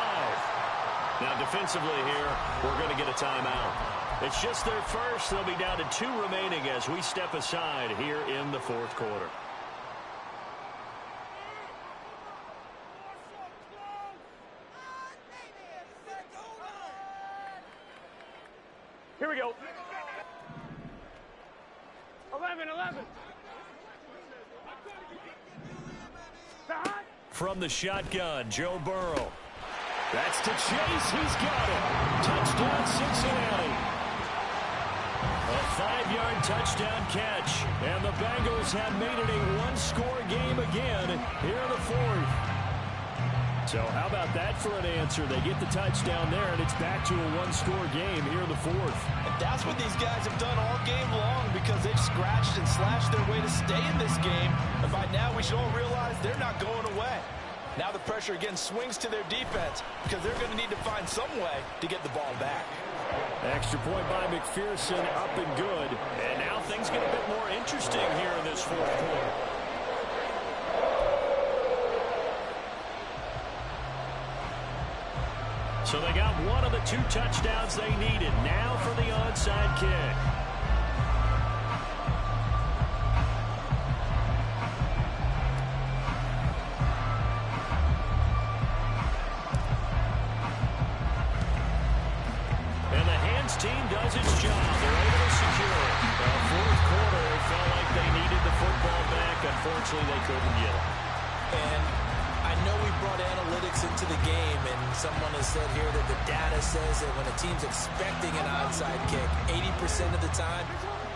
Now defensively here, we're going to get a timeout. It's just their first. They'll be down to 2 remaining as we step aside here in the 4th quarter. Here we go. 11. From the shotgun, Joe Burrow. That's to Chase. He's got it. Touchdown, Cincinnati. A 5-yard touchdown catch. And the Bengals have made it a 1-score game again here in the 4th. So how about that for an answer? They get the touchdown there, and it's back to a one-score game here in the fourth. And that's what these guys have done all game long because they've scratched and slashed their way to stay in this game. And by now, we should all realize they're not going away. Now the pressure again swings to their defense because they're going to need to find some way to get the ball back. Extra point by McPherson, up and good. And now things get a bit more interesting here in this fourth quarter. So they got one of the 2 touchdowns they needed. Now for the onside kick. And the hands team does its job. They're able to secure it. The fourth quarter, it felt like they needed the football back. Unfortunately, they couldn't get it. And I know we brought analytics into the game, and someone has said here that the data says that when a team's expecting an onside kick, 80% of the time,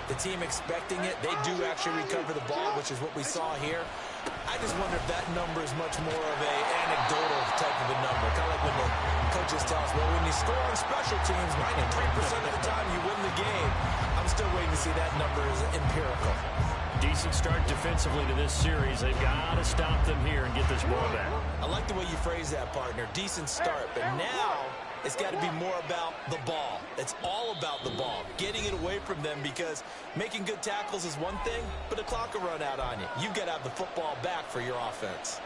the team expecting it, they do actually recover the ball, which is what we saw here. I just wonder if that number is much more of a anecdotal type of a number. Kind of like when the coaches tell us, well, when you score on special teams, 93% of the time you win the game. I'm still waiting to see that number is empirical. Decent start defensively to this series. They've got to stop them here and get this ball back. I like the way you phrase that, partner. Decent start, but now it's got to be more about the ball. It's all about the ball, getting it away from them, because making good tackles is one thing, but the clock will run out on you. You've got to have the football back for your offense.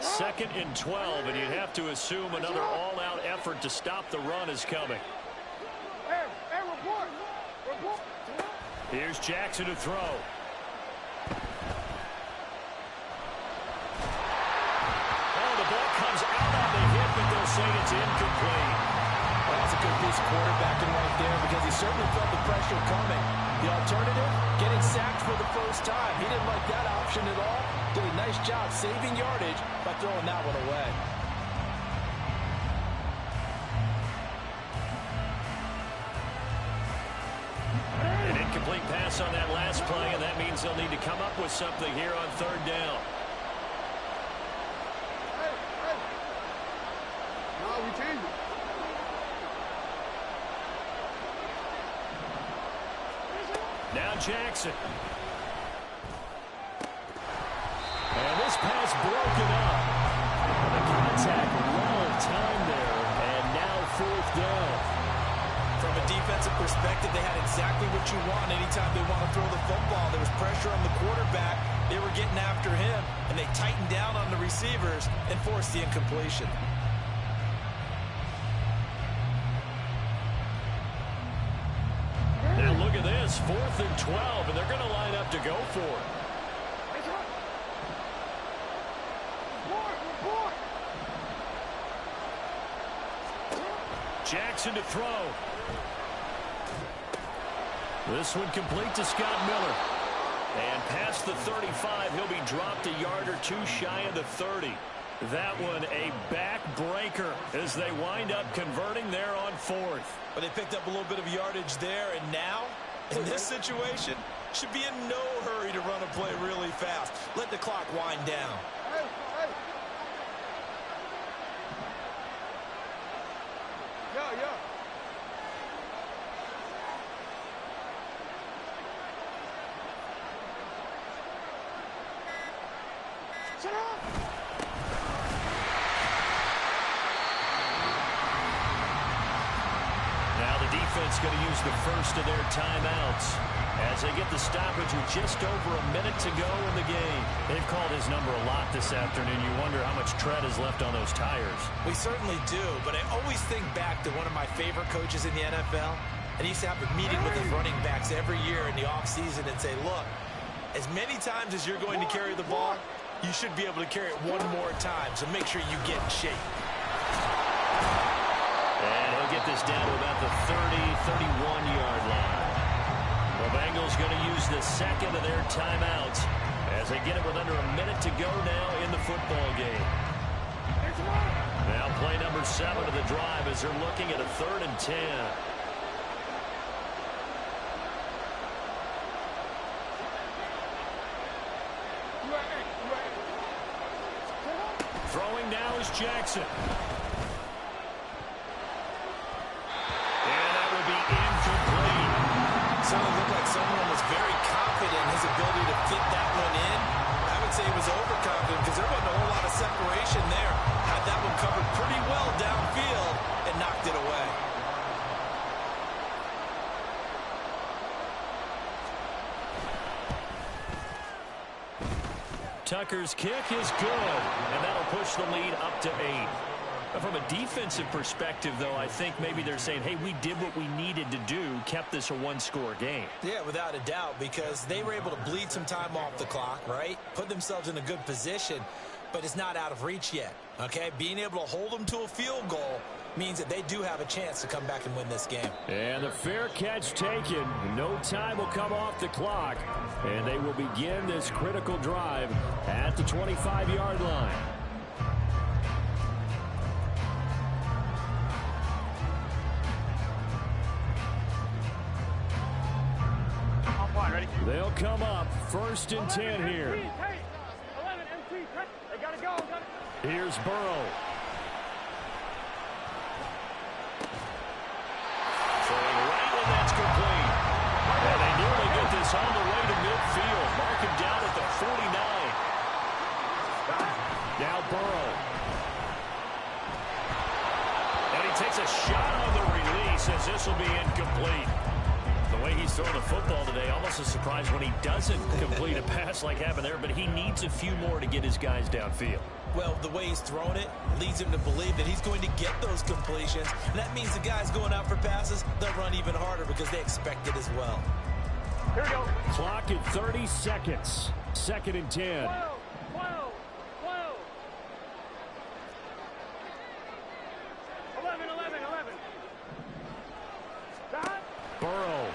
Second and 12, and you'd have to assume another all-out effort to stop the run is coming. Hey, report. Here's Jackson to throw. Oh, the ball comes out on the hip, but they'll say it's incomplete. Well, that's a good piece of quarterbacking right there, because he certainly felt the pressure coming. The alternative, getting sacked for the first time. He didn't like that option at all. Did a nice job saving yardage by throwing that one away. An incomplete pass on that last play, and that means they'll need to come up with something here on third down. No, we changed it. Now Jackson. And this pass broken up. The contact well timed there, and now fourth down. From a defensive perspective, they had exactly what you want anytime they want to throw the football. There was pressure on the quarterback. They were getting after him, and they tightened down on the receivers and forced the incompletion. Now look at this, 4th and 12, and they're going to line up to go for it. Jackson to throw. This one complete to Scott Miller. And past the 35, he'll be dropped a yard or two shy of the 30. That one a backbreaker as they wind up converting there on 4th. But they picked up a little bit of yardage there, and now, in this situation, should be in no hurry to run a play really fast. Let the clock wind down. Yeah. Shut up! Now the defense going to use the first of their timeouts as they get the stoppage with just over a minute to go in the game. They've called his number a lot this afternoon. You wonder how much tread is left on those tires. We certainly do, but I always think back to one of my favorite coaches in the NFL. And he used to have a meeting with his running backs every year in the offseason and say, look, as many times as you're going to carry the ball, you should be able to carry it one more time, so make sure you get in shape. And he'll get this down to about the 31-yard line. The Bengals going to use the second of their timeouts as they get it with under a minute to go now in the football game. Now play number 7 of the drive as they're looking at a 3rd and 10. Jackson. And that will be incomplete. Certainly looked like someone was very confident in his ability to fit that one in. I would say he was overconfident because there wasn't a whole lot of separation there. Had that one covered pretty well downfield and knocked it away. Tucker's kick is good, and that'll push the lead up to 8. From a defensive perspective, though, I think maybe they're saying, hey, we did what we needed to do, kept this a one-score game. Yeah, without a doubt, because they were able to bleed some time off the clock, right? Put themselves in a good position, but it's not out of reach yet, okay? Being able to hold them to a field goal means that they do have a chance to come back and win this game. And the fair catch taken. No time will come off the clock, and they will begin this critical drive at the 25-yard line. Ready? They'll come up 1st and 10 here. 11 MT. They gotta go. Here's Burrow. Throwing right when that's complete. And they nearly get this on the way to midfield. Mark him down at the 49. Now Burrow. And he takes a shot on the release as this will be incomplete. The way he's throwing the football today, almost a surprise when he doesn't complete a pass like happened there, but he needs a few more to get his guys downfield. Well, the way he's thrown it leads him to believe that he's going to get those completions. And that means the guys going out for passes, they'll run even harder because they expect it as well. Here we go. Clock at 30 seconds. 2nd and 10. 12. 11. Stop. Burrow.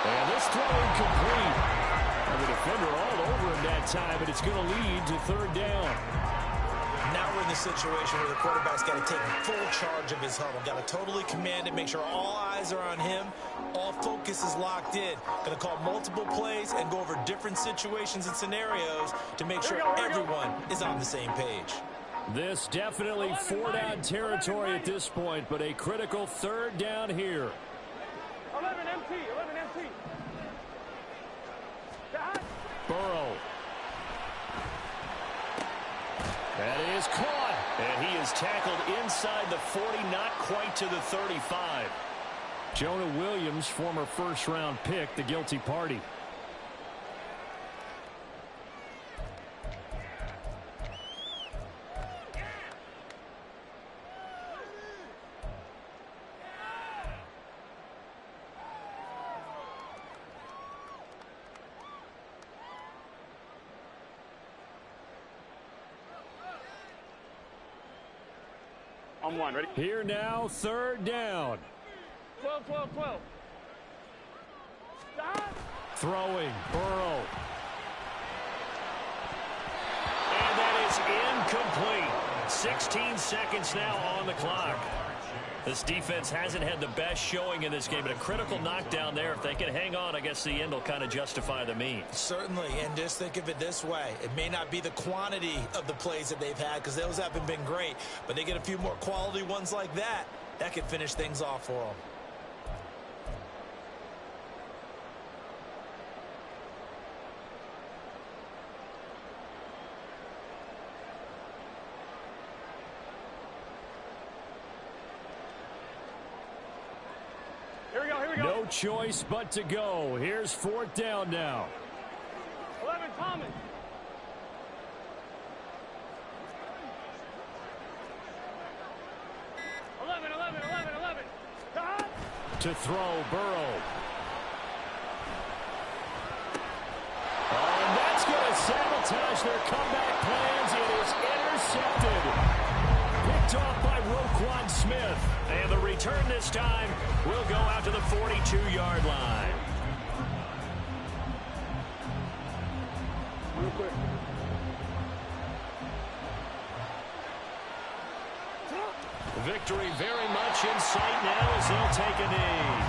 And this throw incomplete. And the defender all over him that time, but it's going to lead to 3rd down. Now we're in the situation where the quarterback's got to take full charge of his huddle. Got to totally command it, make sure all eyes are on him. All focus is locked in. Going to call multiple plays and go over different situations and scenarios to make sure everyone is on the same page. This definitely 4-down territory at this point, but a critical 3rd down here. 11 MT. Stop. Burrow. That is caught. And he is tackled inside the 40, not quite to the 35. Jonah Williams, former first-round pick, the guilty party. On 1, ready? Here now, 3rd down. 12. Stop. Throwing, Burrow. And that is incomplete. 16 seconds now on the clock. This defense hasn't had the best showing in this game, but a critical knockdown there. If they can hang on, I guess the end will kind of justify the means. Certainly, and just think of it this way. It may not be the quantity of the plays that they've had because those haven't been great, but they get a few more quality ones like that. That could finish things off for them. No choice but to go. Here's 4th down now. 11 Thomas. 11. Stop. To throw, Burrow. Oh, and that's going to sabotage their comeback plans. It is intercepted. Picked off by Roquan Smith. And the return this time will go out to the 42-yard line. Real quick. Victory very much in sight now as they'll take a knee.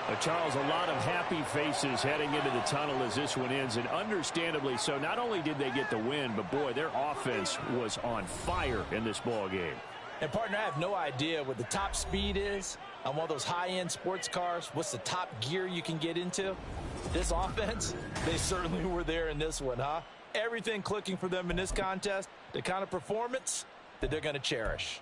A Charles, a lot of happy faces heading into the tunnel as this one ends, and understandably so. Not only did they get the win, but, boy, their offense was on fire in this ball game. And, partner, I have no idea what the top speed is on one of those high-end sports cars. What's the top gear you can get into? This offense, they certainly were there in this one, huh? Everything clicking for them in this contest, the kind of performance that they're going to cherish.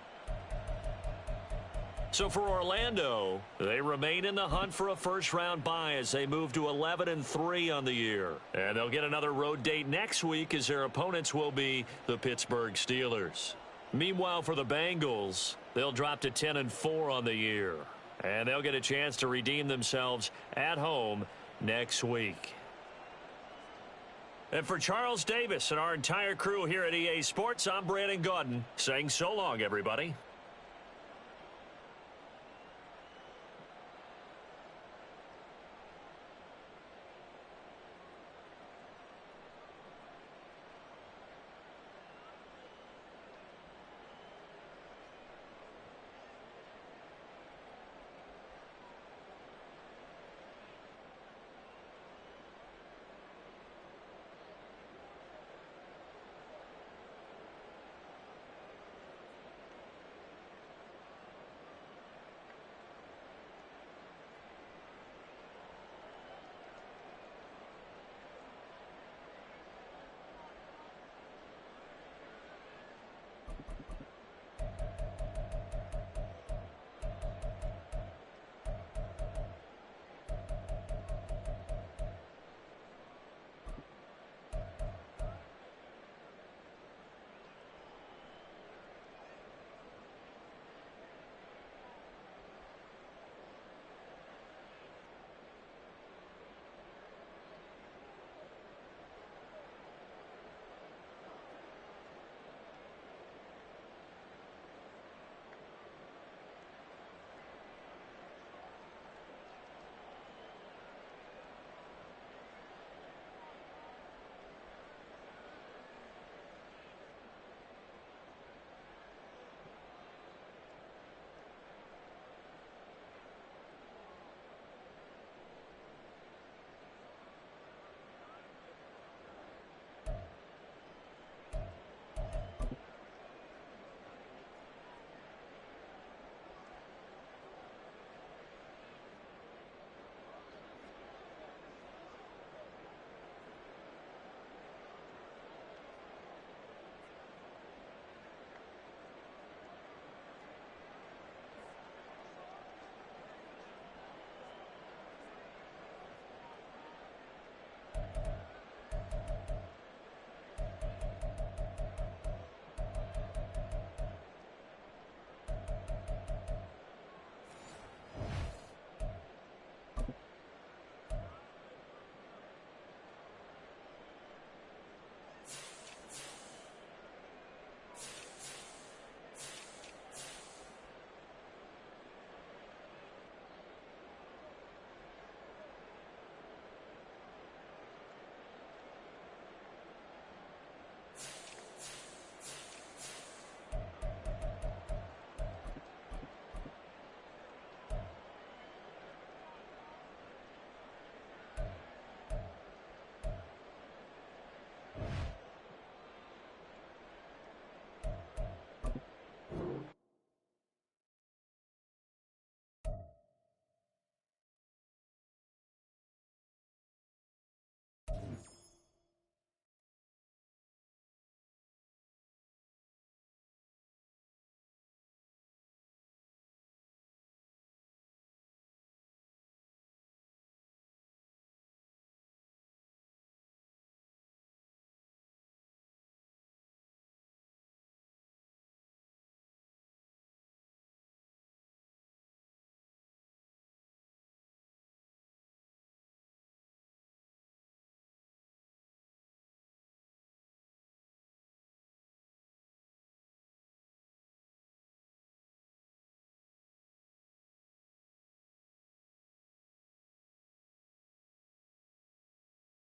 So for Orlando, they remain in the hunt for a first-round bye as they move to 11-3 on the year. And they'll get another road date next week as their opponents will be the Pittsburgh Steelers. Meanwhile, for the Bengals, they'll drop to 10-4 on the year. And they'll get a chance to redeem themselves at home next week. And for Charles Davis and our entire crew here at EA Sports, I'm Brandon Gaudin saying so long, everybody.